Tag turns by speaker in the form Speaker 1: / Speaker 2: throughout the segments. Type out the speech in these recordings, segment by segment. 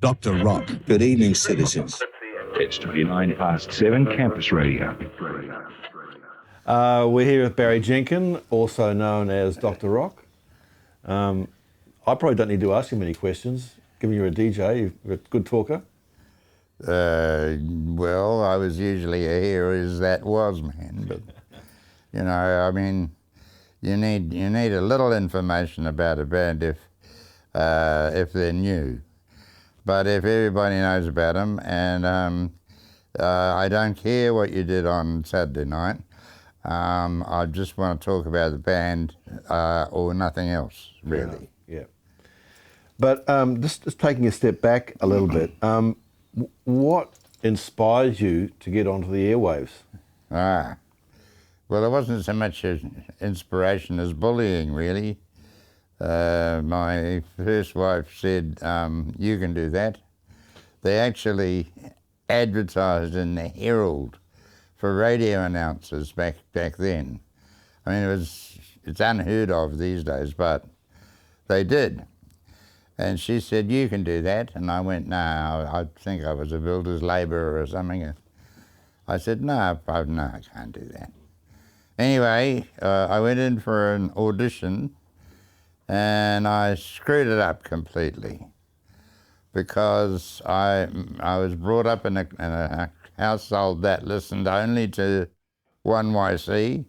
Speaker 1: Dr. Rock. Good evening, citizens.
Speaker 2: It's 7 Campus Radio.
Speaker 3: We're here with Barry Jenkin, also known as Dr. Rock. I probably don't need to ask you many questions, given you're a DJ, you're a good talker.
Speaker 4: Well, I was usually a here as that was man, but you know, I mean, you need a little information about a band if they're new, but if everybody knows about them, and I don't care what you did on Saturday night. I just want to talk about the band or nothing else, really.
Speaker 3: Yeah. But just taking a step back a little bit, what inspired you to get onto the airwaves?
Speaker 4: Well, it wasn't so much inspiration as bullying, really. My first wife said, you can do that. They actually advertised in the Herald for radio announcers back then. I mean, it's unheard of these days, but they did. And she said, you can do that. And I went, no, I think I was a builder's labourer or something. I said, no, I can't do that. Anyway, I went in for an audition and I screwed it up completely because I was brought up in a household that listened only to 1YC,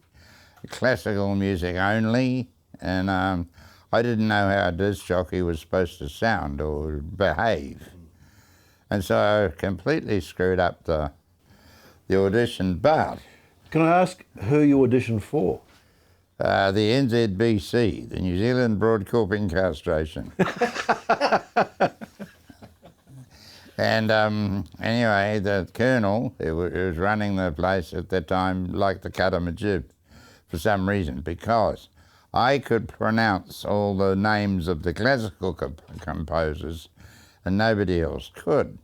Speaker 4: classical music only, and I didn't know how a disc jockey was supposed to sound or behave. And so I completely screwed up the audition, but...
Speaker 3: Can I ask who you auditioned for?
Speaker 4: The NZBC, the New Zealand Broadcasting Station. And anyway, the colonel, who was running the place at that time, liked the cut of my jib for some reason, because I could pronounce all the names of the classical composers and nobody else could.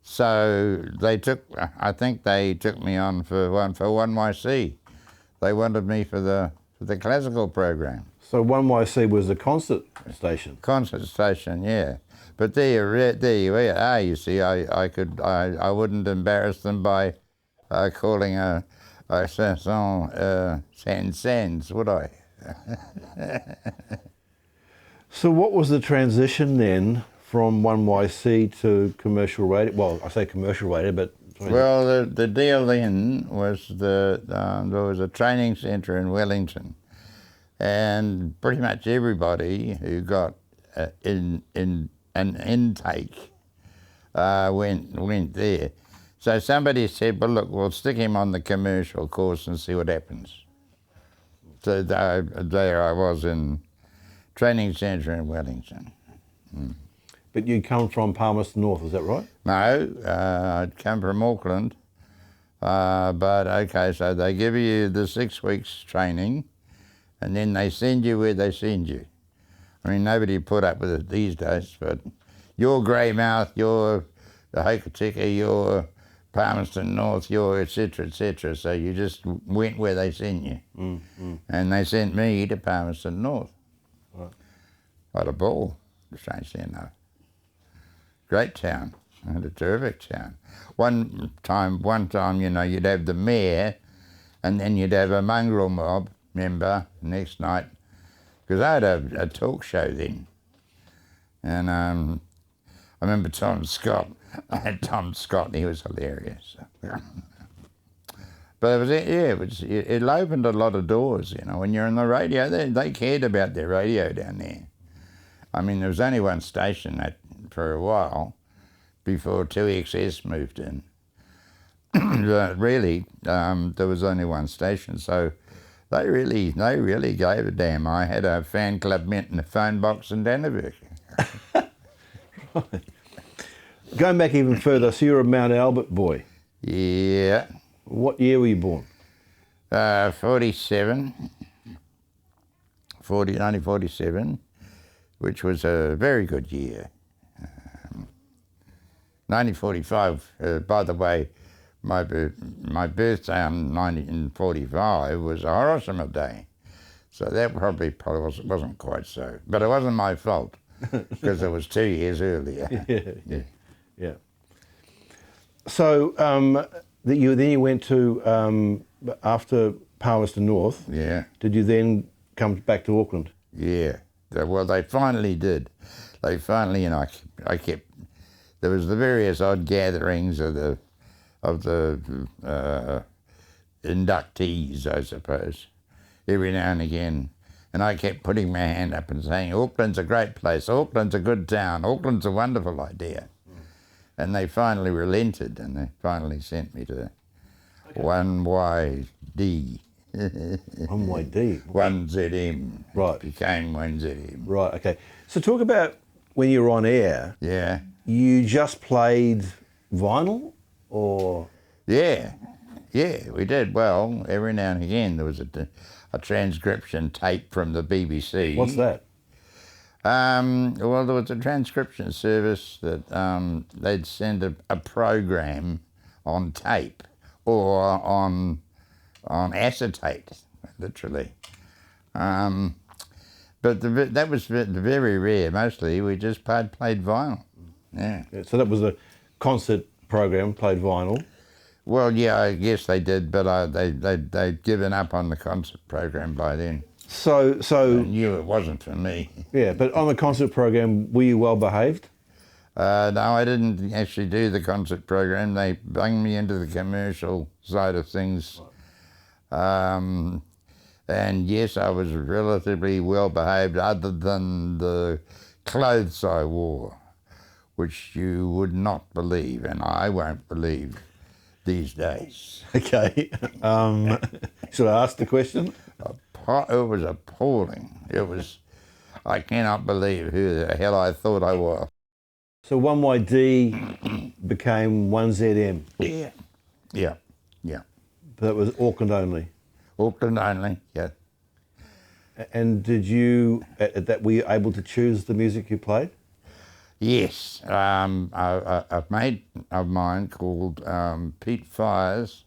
Speaker 4: So I think they took me on for 1YC. They wanted me for the classical program.
Speaker 3: So 1YC was a concert station?
Speaker 4: Concert station, yeah. But there you are. You see, I wouldn't embarrass them by calling a chanson sans, would I?
Speaker 3: So what was the transition then from 1YC to commercial radio? Well, I say commercial radio, but...
Speaker 4: Well, the deal then was there was a training centre in Wellington, and pretty much everybody who got in an intake went there. So somebody said, well, look, we'll stick him on the commercial course and see what happens. So there I was in training centre in Wellington.
Speaker 3: But you come from Palmerston North, is that right?
Speaker 4: No, I'd come from Auckland. But okay, so they give you the 6 weeks training and then they send you where they send you. I mean, nobody put up with it these days, but you're Greymouth, you're the Hokitika, you're Palmerston North, you're et cetera, so you just went where they sent you. And they sent me to Palmerston North. Right. What a ball, strangely enough. Great town, and a terrific town. One time, you know, you'd have the mayor, and then you'd have a mongrel mob member next night, because I had a talk show then, and I remember Tom Scott. I had Tom Scott, and he was hilarious. But it opened a lot of doors, you know. When you're in the radio, they cared about their radio down there. I mean, there was only one station for a while before 2XS moved in. But really, there was only one station, so they really gave a damn. I had a fan club met in the phone box in Dannevirke.
Speaker 3: Right. Going back even further, so you're a Mount Albert boy.
Speaker 4: Yeah.
Speaker 3: What year were you born?
Speaker 4: 1947, which was a very good year. 1945, by the way, my birthday in 1945 was a Hiroshima Day. So that probably wasn't quite so. But it wasn't my fault. because it was 2 years earlier.
Speaker 3: Yeah. So then you went to after Palmerston North.
Speaker 4: Yeah.
Speaker 3: Did you then come back to Auckland?
Speaker 4: Yeah. Well, they finally did. They finally, and I kept. There was the various odd gatherings of the inductees, I suppose, every now and again. And I kept putting my hand up and saying, Auckland's a great place, Auckland's a good town, Auckland's a wonderful idea. And they finally relented, and they finally sent me to 1YD.
Speaker 3: 1YD?
Speaker 4: 1ZM.
Speaker 3: Right.
Speaker 4: It became 1ZM.
Speaker 3: Right, okay. So talk about when you were on air.
Speaker 4: Yeah.
Speaker 3: You just played vinyl, or?
Speaker 4: Yeah, we did. Well, every now and again there was a transcription tape from the BBC.
Speaker 3: What's that?
Speaker 4: Well, there was a transcription service that they'd send a program on tape or on acetate, literally. But that was very rare. Mostly we just played vinyl. Yeah.
Speaker 3: So that was a concert program, played vinyl.
Speaker 4: Well, yeah, I guess they did, but they'd given up on the concert program by then.
Speaker 3: So
Speaker 4: I knew it wasn't for me.
Speaker 3: Yeah, but on the concert program, were you well behaved?
Speaker 4: No, I didn't actually do the concert program. They bunged me into the commercial side of things. And yes, I was relatively well behaved, other than the clothes I wore, which you would not believe, and I won't believe these days.
Speaker 3: Okay. Should I ask the question?
Speaker 4: It was appalling. I cannot believe who the hell I thought I was.
Speaker 3: So 1YD became 1ZM.
Speaker 4: Yeah.
Speaker 3: That was Auckland only.
Speaker 4: Auckland only, yeah.
Speaker 3: And did you, at that, were you able to choose the music you played?
Speaker 4: Yes, a mate of mine called Pete Fires.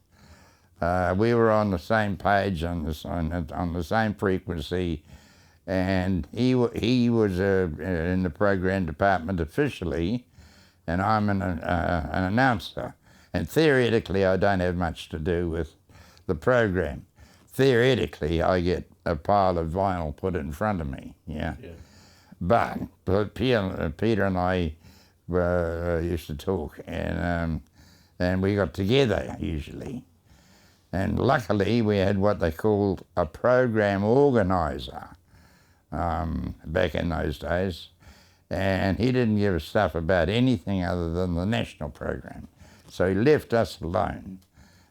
Speaker 4: We were on the same page on the same frequency, and he was in the program department officially, and I'm an announcer. And theoretically, I don't have much to do with the program. Theoretically, I get a pile of vinyl put in front of me. Yeah. But Peter and I used to talk, and we got together usually. And luckily, we had what they called a program organizer back in those days, and he didn't give a stuff about anything other than the national program. So he left us alone,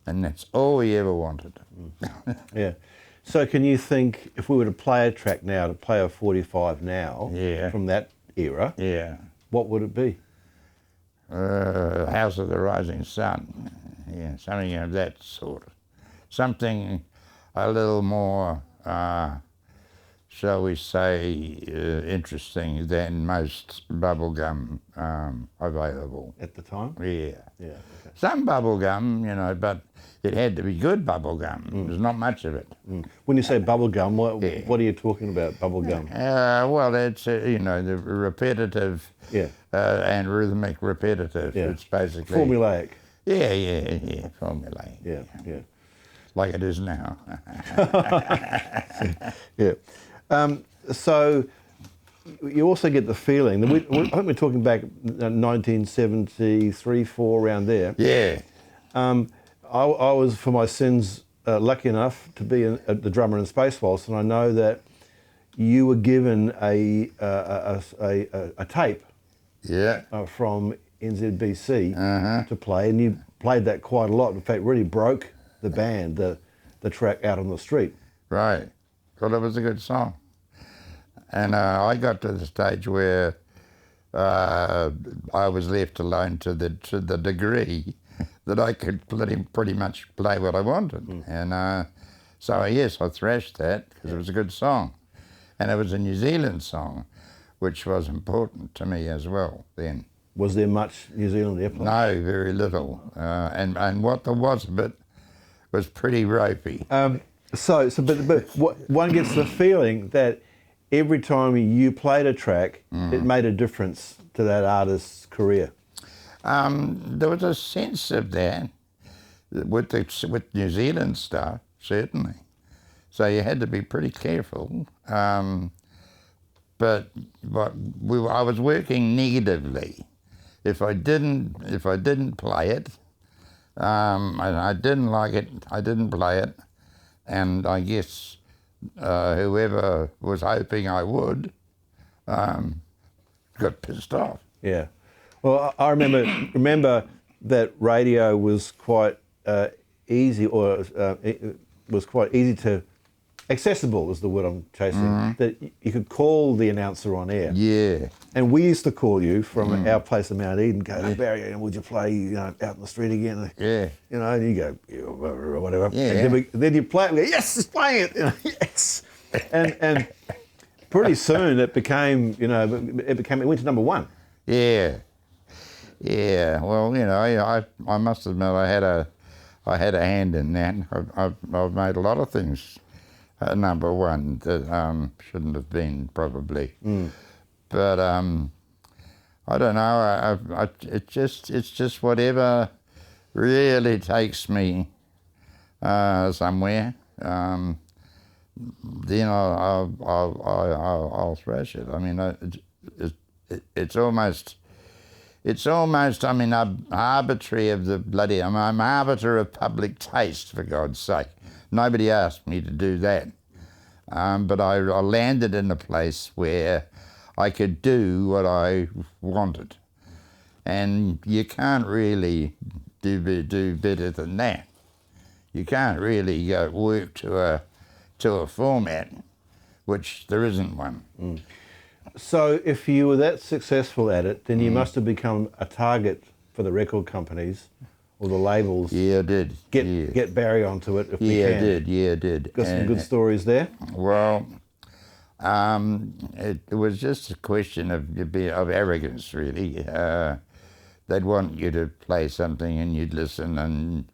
Speaker 4: and that's all we ever wanted.
Speaker 3: Yeah. So can you think, if we were to play a track now, to play a 45 now, from that era, what would it be?
Speaker 4: House of the Rising Sun, something of that sort. Something a little more, shall we say, interesting than most bubblegum available.
Speaker 3: At the time?
Speaker 4: Yeah.
Speaker 3: Okay.
Speaker 4: Some bubblegum, but it had to be good bubblegum. There's not much of it.
Speaker 3: When you say bubblegum, what are you talking about, bubblegum?
Speaker 4: Well, it's, the repetitive and rhythmic repetitive.
Speaker 3: Yeah.
Speaker 4: It's basically...
Speaker 3: Formulaic.
Speaker 4: Yeah, formulaic.
Speaker 3: Yeah.
Speaker 4: Like it is now.
Speaker 3: Yeah. So you also get the feeling that I think we're talking back 1973, 4, around there.
Speaker 4: Yeah.
Speaker 3: I was, for my sins, lucky enough to be the drummer in Space Waltz, and I know that you were given a tape from NZBC to play, and you played that quite a lot. In fact, really broke the band, the track Out on the Street.
Speaker 4: Right. Well, it was a good song. And I got to the stage where I was left alone to the degree that I could pretty much play what I wanted. And so, yes, I thrashed that because it was a good song. And it was a New Zealand song, which was important to me as well then.
Speaker 3: Was there much New Zealand airplay?
Speaker 4: No, very little. And what there was of it was pretty ropey.
Speaker 3: But what one gets the feeling that every time you played a track, it made a difference to that artist's career?
Speaker 4: There was a sense of that with New Zealand stuff, certainly. So you had to be pretty careful. But I was working negatively. If I didn't play it, and I didn't like it, I didn't play it, and I guess whoever was hoping I would got pissed off.
Speaker 3: Yeah. Well, I remember that radio was quite easy, or it was quite easy to accessible is the word I'm chasing. That you could call the announcer on air.
Speaker 4: Yeah.
Speaker 3: And we used to call you from our place in Mount Eden, go, Barry, would you play, out in the street again?
Speaker 4: Yeah.
Speaker 3: And you go, yeah, or whatever.
Speaker 4: Yeah.
Speaker 3: And then you play it, and go, yes, it's playing it. Yes. And pretty soon it became, it went to number one.
Speaker 4: Yeah. Yeah. Well, I must admit I had a hand in that. I've made a lot of things number one that shouldn't have been probably. But I don't know. It's just whatever really takes me somewhere. Then I'll thrash it. I mean, it's almost. I mean, I'm arbitrary of the bloody. I'm arbiter of public taste, for God's sake. Nobody asked me to do that, but I landed in a place where I could do what I wanted, and you can't really do better than that. You can't really work to a format, which there isn't one.
Speaker 3: So if you were that successful at it, then you must have become a target for the record companies or the labels.
Speaker 4: Yeah, I did.
Speaker 3: Get Barry onto it if we can.
Speaker 4: I did.
Speaker 3: Got some good stories there?
Speaker 4: Well, it was just a question of arrogance, really. They'd want you to play something and you'd listen, and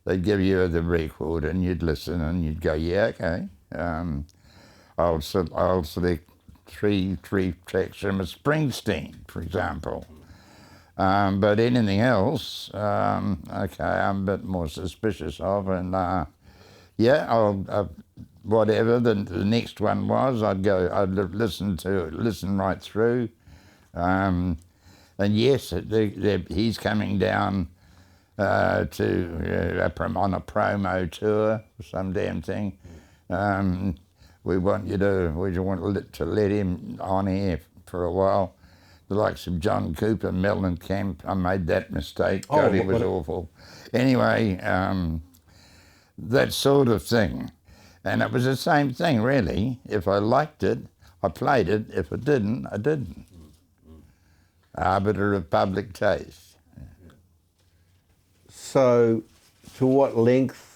Speaker 4: they'd give you the record and you'd listen and you'd go, yeah, okay. I'll select three tracks from a Springsteen, for example. But anything else, okay, I'm a bit more suspicious of, and I'll whatever the next one was, I'd listen right through, and yes, he's coming down on a promo tour or some damn thing. We want to let him on air for a while. The likes of John Cooper, Mellencamp, I made that mistake. God, he was awful. Anyway, that sort of thing. And it was the same thing, really. If I liked it, I played it. If I didn't, I didn't. Arbiter of public taste.
Speaker 3: So to what length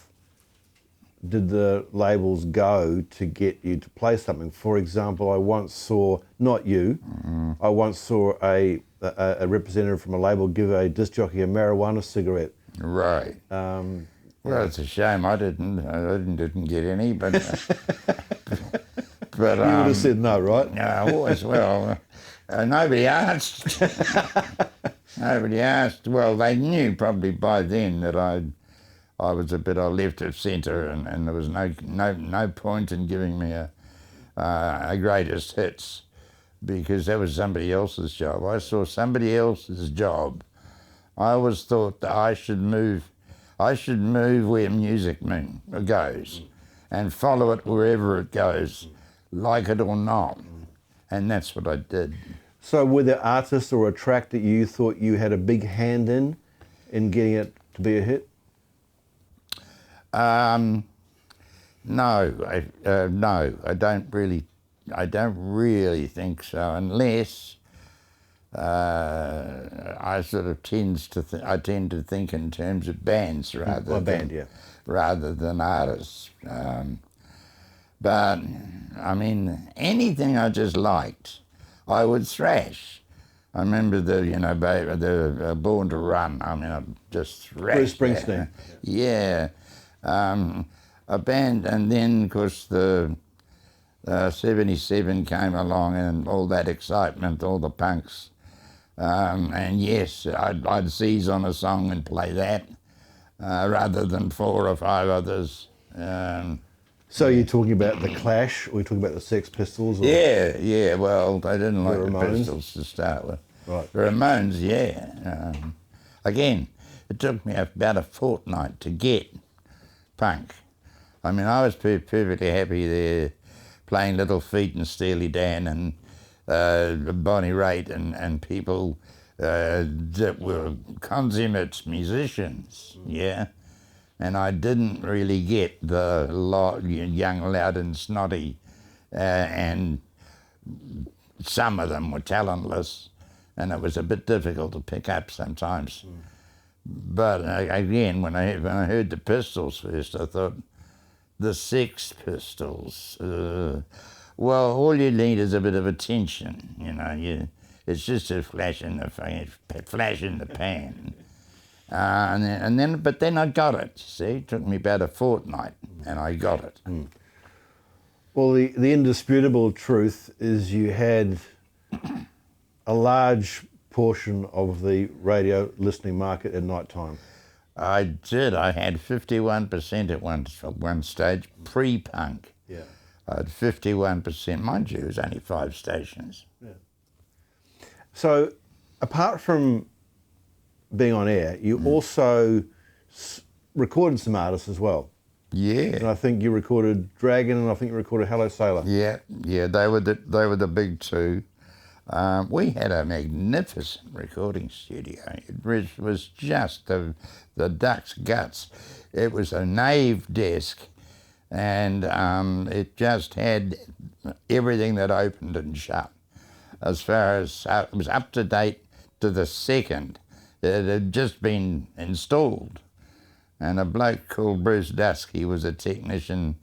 Speaker 3: did the labels go to get you to play something? For example, I once saw, not you, I once saw a representative from a label give a disc jockey a marijuana cigarette.
Speaker 4: Right. Well, it's a shame I didn't get any, but but
Speaker 3: You would have said no, right?
Speaker 4: No, well, nobody asked. Nobody asked. Well, they knew probably by then that I was a bit left of centre, and there was no point in giving me a greatest hits, because that was somebody else's job. I saw somebody else's job. I always thought that I should move where music goes, and follow it wherever it goes, like it or not, and that's what I did.
Speaker 3: So were there artists or a track that you thought you had a big hand in getting it to be a hit?
Speaker 4: No, I don't really think so, unless I sort of tend to think in terms of bands rather than artists. But I mean, anything I just liked, I would thrash. I remember the Born to Run. I mean, I just thrashed.
Speaker 3: Bruce Springsteen.
Speaker 4: Yeah. A band, and then of course the '77 came along and all that excitement, all the punks. And yes, I'd seize on a song and play that rather than 4 or 5 others.
Speaker 3: So you're talking about the Clash, or you're talking about the Sex Pistols? Or?
Speaker 4: Yeah, well, they didn't like the
Speaker 3: Ramones?
Speaker 4: Pistols to start with.
Speaker 3: Right.
Speaker 4: The Ramones, yeah. Again, it took me about a fortnight to get punk. I mean, I was perfectly happy there playing Little Feat and Steely Dan and Bonnie Raitt and people that were consummate musicians, yeah. And I didn't really get the young, loud and snotty, and some of them were talentless, and it was a bit difficult to pick up sometimes. But again, when I heard the Pistols first, I thought, the Sex Pistols, well, all you need is a bit of attention, you know. It's just a flash in the pan. But then I got it, see. It took me about a fortnight, and I got it.
Speaker 3: Well, the indisputable truth is you had a large portion of the radio listening market at night time.
Speaker 4: I did. I had 51% at one stage, pre-punk.
Speaker 3: Yeah.
Speaker 4: I had 51%. Mind you, it was only 5 stations.
Speaker 3: Yeah. So, apart from being on air, you also recorded some artists as well.
Speaker 4: Yeah.
Speaker 3: And I think you recorded Dragon, and I think you recorded Hello Sailor.
Speaker 4: Yeah, they were the big 2. We had a magnificent recording studio. It was just the duck's guts. It was a nave desk, and it just had everything that opened and shut. As far as it was up to date to the second. It had just been installed. And a bloke called Bruce Dusky was a technician,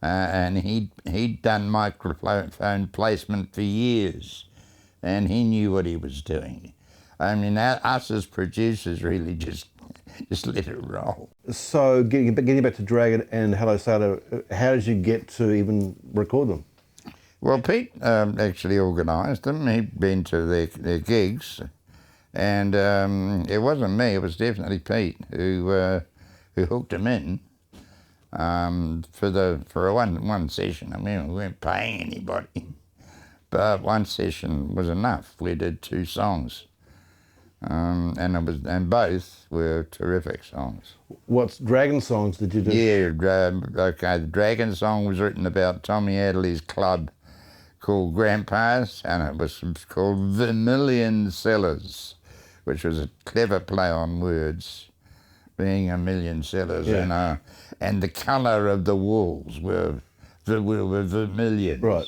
Speaker 4: and he'd done microphone placement for years, and he knew what he was doing. I mean, us as producers really just let it roll.
Speaker 3: So getting back to Dragon and Hello Sailor, how did you get to even record them?
Speaker 4: Well, Pete actually organised them. He'd been to their gigs, and it wasn't me. It was definitely Pete who hooked them in for one session. I mean, we weren't paying anybody, but one session was enough. We did 2 songs, and both were terrific songs.
Speaker 3: What Dragon songs did you do?
Speaker 4: Yeah, okay. The Dragon song was written about Tommy Adderley's club called Grandpa's, and it was called Vermilion Cellars, which was a clever play on words, being a million cellars,
Speaker 3: Yeah.
Speaker 4: and the colour of the walls were vermilion.
Speaker 3: Right.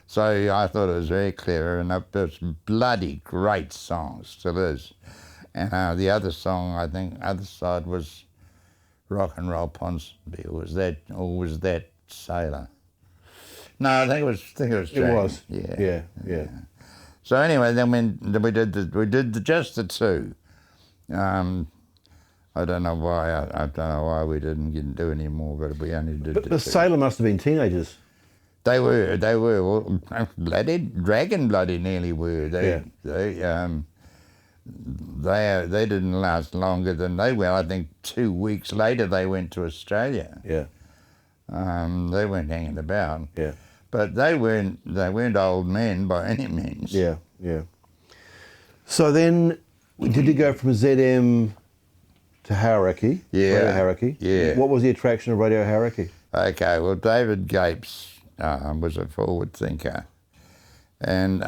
Speaker 4: So I thought it was very clever, and it was bloody great song, still is. And the other song, I think, other side was Rock and Roll Ponsonby, or was that Sailor? No, I think it was Dragon.
Speaker 3: It was. Yeah.
Speaker 4: So anyway, then we did just the 2. I don't know why. I don't know why we didn't do any more, but we only did.
Speaker 3: But the Sailor must have been teenagers.
Speaker 4: They were. Well, Dragon bloody nearly were. They didn't last longer than they were. I think 2 weeks later they went to Australia.
Speaker 3: Yeah.
Speaker 4: They weren't hanging about.
Speaker 3: Yeah.
Speaker 4: But they weren't old men by any means.
Speaker 3: Yeah. So then, did you go from ZM to Hauraki?
Speaker 4: Yeah.
Speaker 3: Radio Hauraki?
Speaker 4: Yeah.
Speaker 3: What was the attraction of Radio Hauraki?
Speaker 4: Okay, well, David Gapes was a forward thinker. And,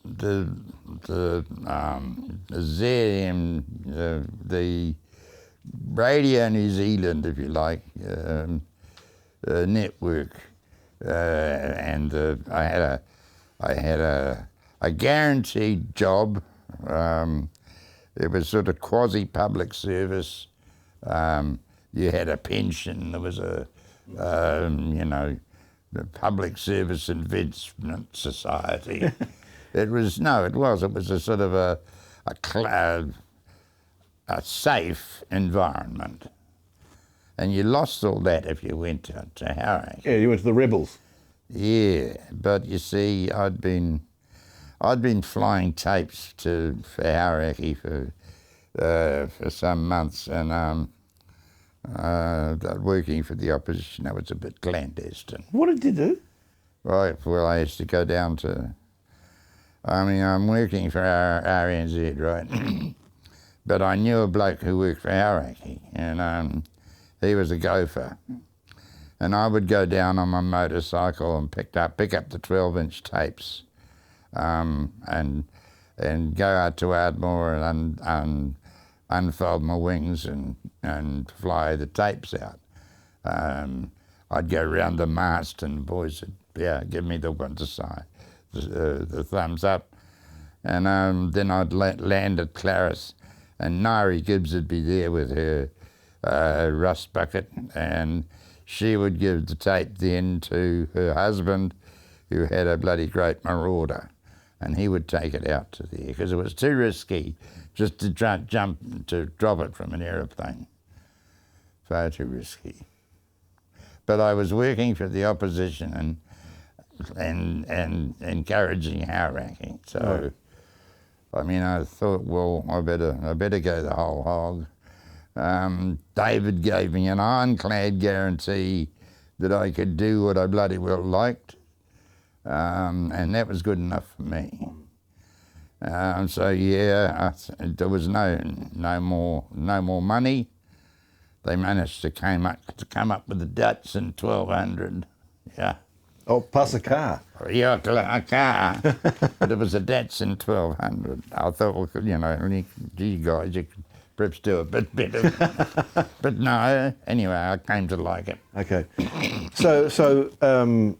Speaker 4: the ZM, the Radio New Zealand, if you like, network, and I had a guaranteed job. It was sort of quasi-public service. You had a pension. There was the Public Service Investment Society. It was a sort of a safe environment. And you lost all that if you went to Hauraki.
Speaker 3: Yeah, you went to the Rebels.
Speaker 4: Yeah, but you see, I'd been flying tapes for Hauraki for some months, and working for the opposition. That was a bit clandestine.
Speaker 3: What did you do?
Speaker 4: Right. Well, I used to go down to. I mean, I'm working for RNZ, right? But I knew a bloke who worked for Hauraki, and he was a gopher. And I would go down on my motorcycle and pick up the 12-inch tapes, and go out to Ardmore and unfold my wings and fly the tapes out. I'd go round the mast and the boys would, give me the one to side, the thumbs up. And then I'd land at Clarice, and Nairi Gibbs would be there with her rust bucket, and she would give the tape then to her husband, who had a bloody great Marauder, and he would take it out to there because it was too risky just to drop it from an aeroplane. Far too risky. But I was working for the opposition and encouraging Hauraki. So, I mean, I thought, well, I better go the whole hog. David gave me an ironclad guarantee that I could do what I bloody well liked, and that was good enough for me. So yeah, there was no more money. They managed to come up with the Datsun 1200. Yeah.
Speaker 3: Oh, plus a car.
Speaker 4: Yeah, a car. But it was a Datsun 1200. I thought, well, you know, gee guys, you could perhaps do a bit better. But no, anyway, I came to like it.
Speaker 3: Okay. So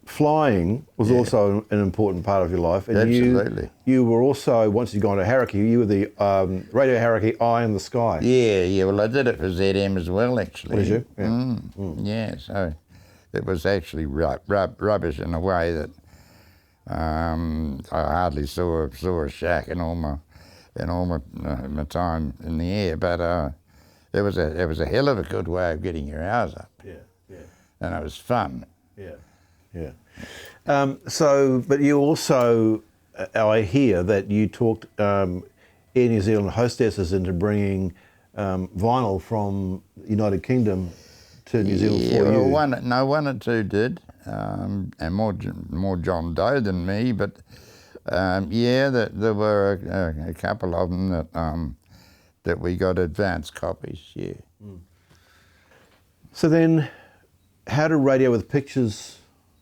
Speaker 3: flying was also an important part of your life. And
Speaker 4: Absolutely.
Speaker 3: You were also, once you'd gone to Hauraki, you were the Radio Hauraki Eye in the Sky.
Speaker 4: Yeah, well, I did it for ZM as well, actually.
Speaker 3: Did you? Yeah.
Speaker 4: Yeah, so it was actually rubbish in a way that I hardly saw a shack in all my time in the air, but it was a hell of a good way of getting your hours up.
Speaker 3: Yeah.
Speaker 4: And it was fun.
Speaker 3: Yeah. But you also, I hear that you talked Air New Zealand hostesses into bringing vinyl from the United Kingdom to New Zealand for you.
Speaker 4: Well, one or two did, and more John Doe than me, but there were a couple of them that we got advance copies. Yeah.
Speaker 3: So then, how did Radio with Pictures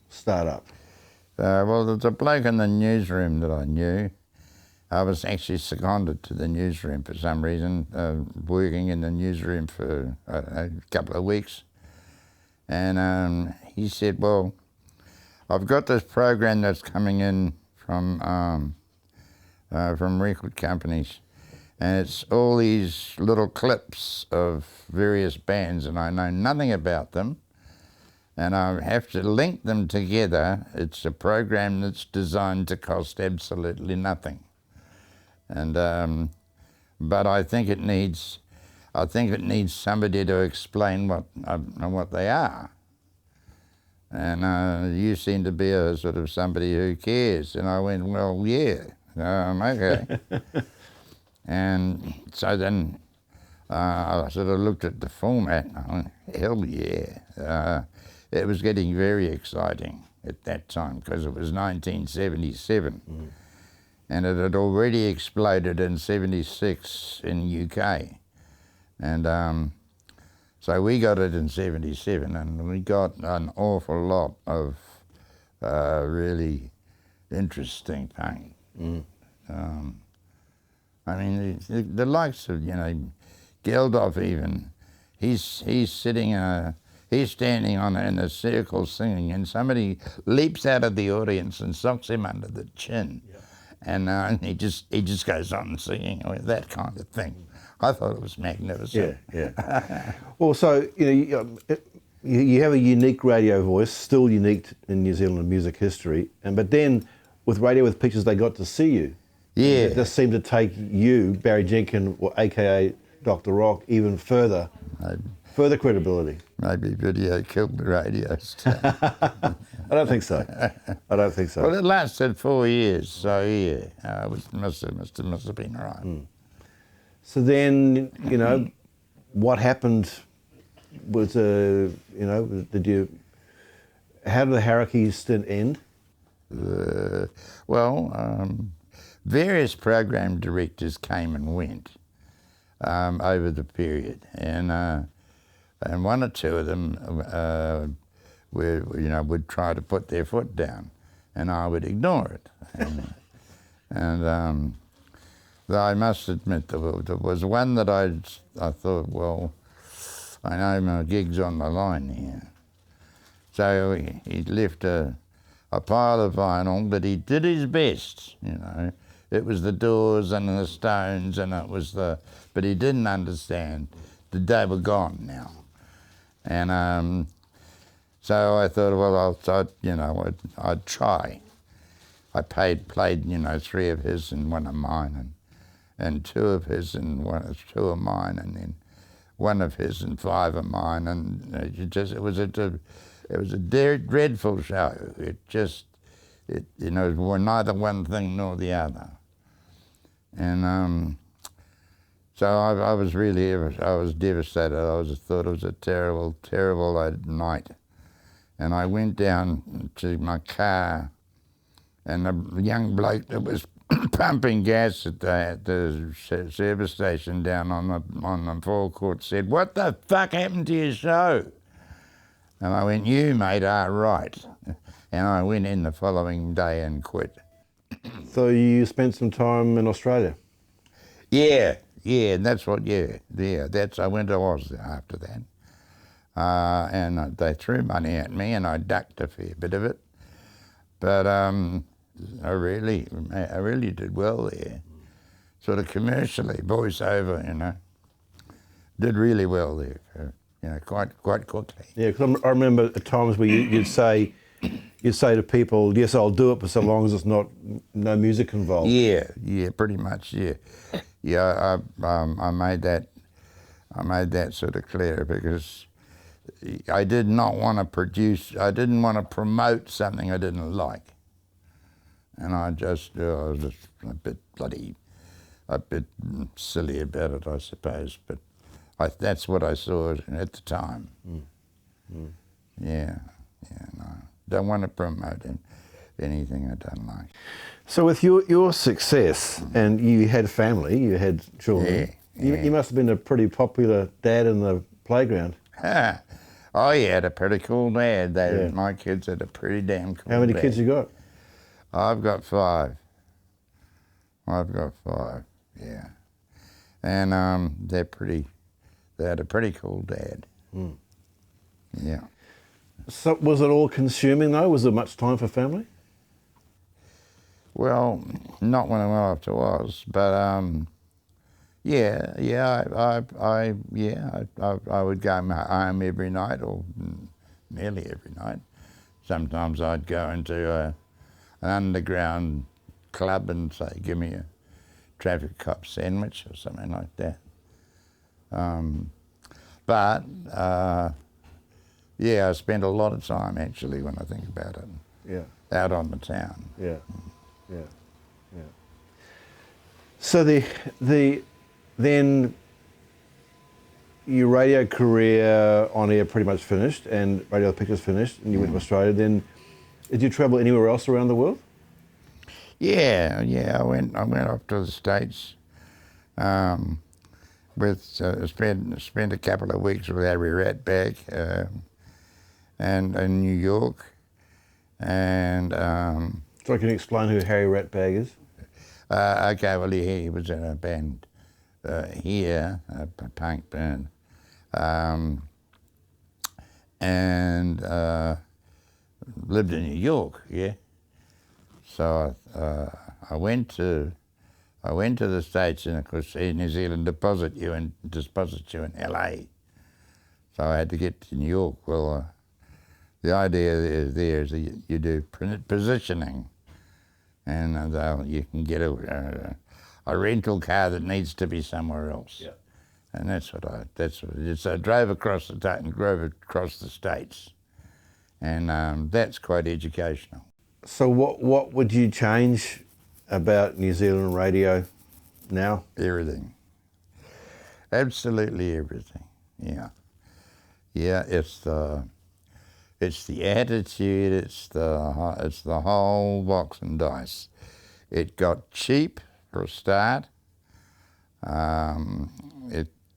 Speaker 3: start up?
Speaker 4: Well, there was a bloke in the newsroom that I knew. I was actually seconded to the newsroom for some reason, working in the newsroom for a couple of weeks. And he said, well, I've got this program that's coming in from record companies, and it's all these little clips of various bands, and I know nothing about them, and I have to link them together. It's a program that's designed to cost absolutely nothing. And but I think it needs somebody to explain what they are. And you seem to be a sort of somebody who cares. And I went, well, yeah, okay. And so then I sort of looked at the format and I went, hell yeah. It was getting very exciting at that time because it was 1977. And it had already exploded in 76 in UK. And so we got it in 77, and we got an awful lot of really interesting punk. I mean, the likes of, Geldof even, he's standing in a circle singing, and somebody leaps out of the audience and socks him under the chin. Yeah. And he just goes on singing, that kind of thing. I thought it was magnificent.
Speaker 3: Yeah. Well, so you have a unique radio voice, still unique in New Zealand music history, but then with Radio with Pictures, they got to see you.
Speaker 4: Yeah.
Speaker 3: It just seemed to take you, Barry Jenkin, or AKA Dr. Rock, even further Further credibility.
Speaker 4: Maybe video killed the radios too.
Speaker 3: I don't think so. I don't think so.
Speaker 4: Well, it lasted 4 years, so yeah, must have been right.
Speaker 3: So then, you know, what happened was, you know, how did the Hauraki stint end?
Speaker 4: Various program directors came and went over the period, and one or two of them would try to put their foot down, and I would ignore it. And though I must admit there was one that I thought, well, I know my gig's on the line here. So he left a pile of vinyl, but he did his best, you know. It was the Doors and the Stones, and but he didn't understand that they were gone now. And so I thought, well, I'd try. I played, you know, 3 of his and 1 of mine, and 2 of his and 2 of mine, and then 1 of his and 5 of mine, and it was a dreadful show. It were neither one thing nor the other, and so I was devastated. I thought it was a terrible, terrible night, and I went down to my car, and the young bloke that was pumping gas at the service station down on the forecourt said, "What the fuck happened to your show?" And I went, "You, mate, are right." And I went in the following day and quit.
Speaker 3: So you spent some time in Australia?
Speaker 4: Yeah, that's what, I went to Oz after that. And they threw money at me, and I ducked a fair bit of it. But I really did well there. Sort of commercially, voiceover, you know. Did really well there, you know, quite quickly.
Speaker 3: Yeah, because I remember at times where you'd say to people, "Yes, I'll do it, for so long as it's no music involved."
Speaker 4: Yeah, pretty much. Yeah. I made that sort of clear, because I did not want to I didn't want to promote something I didn't like, and I was just a bit silly about it, I suppose, but that's what I saw at the time. Yeah, no. Don't want to promote anything I don't like.
Speaker 3: So with your success, and you had family, you had children, you must have been a pretty popular dad in the playground.
Speaker 4: Oh, yeah, had a pretty cool dad. My kids had a pretty damn cool dad.
Speaker 3: How many kids you got?
Speaker 4: I've got 5. Yeah. And they had a pretty cool dad. Yeah.
Speaker 3: So was it all consuming though? Was there much time for family?
Speaker 4: Well, not when I went off to Oz, but I would go home every night, or nearly every night. Sometimes I'd go into an underground club and say, "Give me a traffic cop sandwich," or something like that. I spent a lot of time, actually, when I think about it.
Speaker 3: Yeah.
Speaker 4: Out on the town.
Speaker 3: Yeah. So then your radio career on air pretty much finished, and Radio Pictures finished, and you went to Australia. Then did you travel anywhere else around the world?
Speaker 4: Yeah. I went off to the States. Spent a couple of weeks with Harry Ratbag, and in New York, and.
Speaker 3: So can you explain who Harry Ratbag is?
Speaker 4: Okay, well, he was in a band here, a punk band, and lived in New York. Yeah, so I went to the States, and of course New Zealand deposit you in LA, so I had to get to New York. Well, the idea there is that you do positioning. And you can get a rental car that needs to be somewhere else.
Speaker 3: Yeah.
Speaker 4: And so I drove across the states, and that's quite educational.
Speaker 3: So what would you change about New Zealand radio now?
Speaker 4: Everything, absolutely everything. Yeah, it's the attitude. It's the whole box and dice. It got cheap for a start.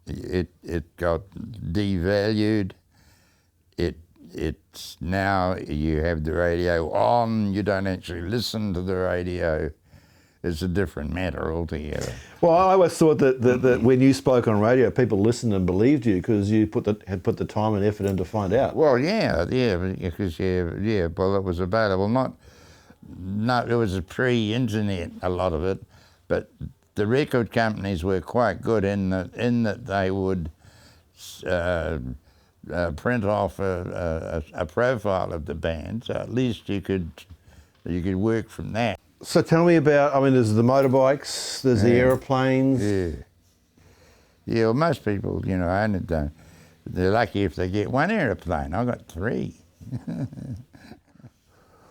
Speaker 4: It got devalued. It's now you have the radio on. You don't actually listen to the radio. It's a different matter altogether.
Speaker 3: Well, I always thought that when you spoke on radio, people listened and believed you because you had put the time and effort in to find out.
Speaker 4: Well, because well, it was available. It was a pre-internet, a lot of it, but the record companies were quite good in that they would print off a profile of the band, so at least you could work from that.
Speaker 3: So tell me about, there's the motorbikes, there's the aeroplanes.
Speaker 4: Yeah, well, most people, they're lucky if they get one aeroplane. I got 3.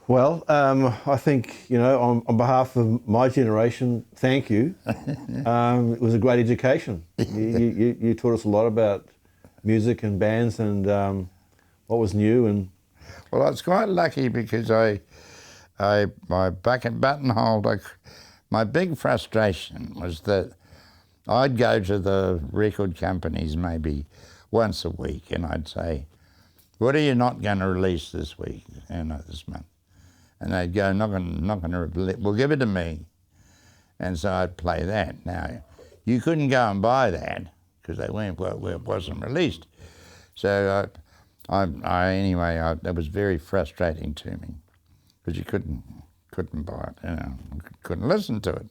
Speaker 3: Well, I think, on behalf of my generation, thank you. It was a great education. You taught us a lot about music and bands and what was new. And
Speaker 4: well, I was quite lucky because my buttonhole, my big frustration was that I'd go to the record companies maybe once a week and I'd say, what are you not going to release this week, this month? And they'd go, not going to release, well, give it to me. And so I'd play that. Now, you couldn't go and buy that because they weren't, it wasn't released. So that was very frustrating to me because you couldn't buy it, couldn't listen to it.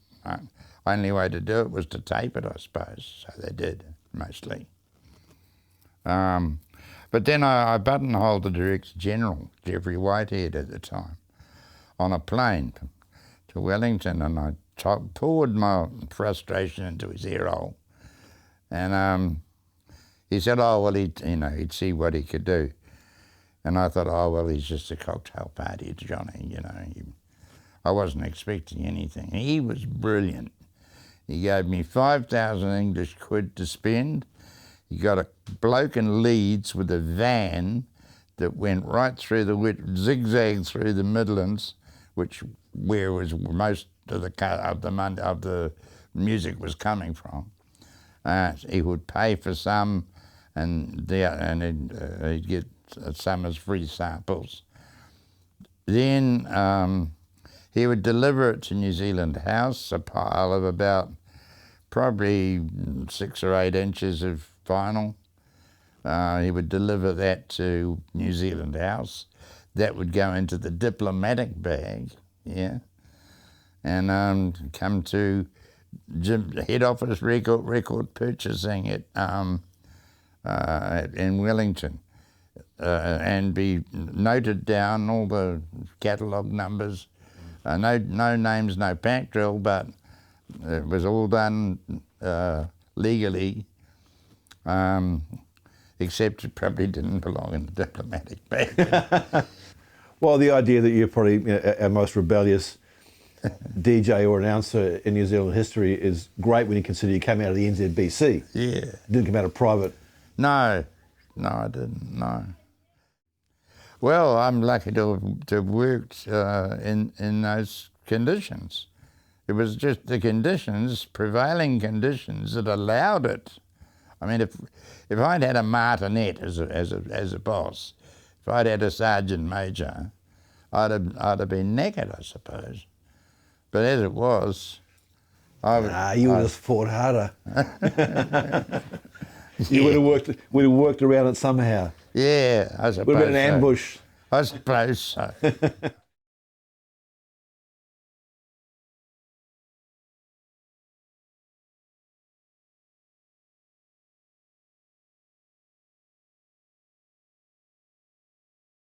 Speaker 4: Only way to do it was to tape it, I suppose. So they did, mostly. But then I buttonholed the Director General, Jeffrey Whitehead at the time, on a plane to Wellington, and I poured my frustration into his ear hole. And he said, oh, well, he'd see what he could do. And I thought, oh, well, he's just a cocktail party, it's Johnny, I wasn't expecting anything. He was brilliant. He gave me 5,000 English quid to spend. He got a bloke in Leeds with a van that went right through zigzag through the Midlands, where was most of the music was coming from. He would pay for some, and he'd get some as free samples. Then he would deliver it to New Zealand House, a pile of about probably 6 or 8 inches of vinyl. He would deliver that to New Zealand House. That would go into the diplomatic bag, and come to head office record purchasing in Wellington, and be noted down, all the catalogue numbers. No names, no pack drill, but it was all done legally, except it probably didn't belong in the diplomatic bag.
Speaker 3: Well, the idea that you're probably our most rebellious DJ or announcer in New Zealand history is great when you consider you came out of the NZBC.
Speaker 4: Yeah.
Speaker 3: Didn't come out of private.
Speaker 4: No, I didn't, no. Well, I'm lucky to have worked in those conditions. It was just the prevailing conditions that allowed it. I mean, if I'd had a martinet as a boss, if I'd had a sergeant major, I'd have been naked, I suppose. But as it was,
Speaker 3: you would have fought harder. You would have worked around it somehow.
Speaker 4: Yeah, I suppose.
Speaker 3: Would have been an ambush.
Speaker 4: I suppose so.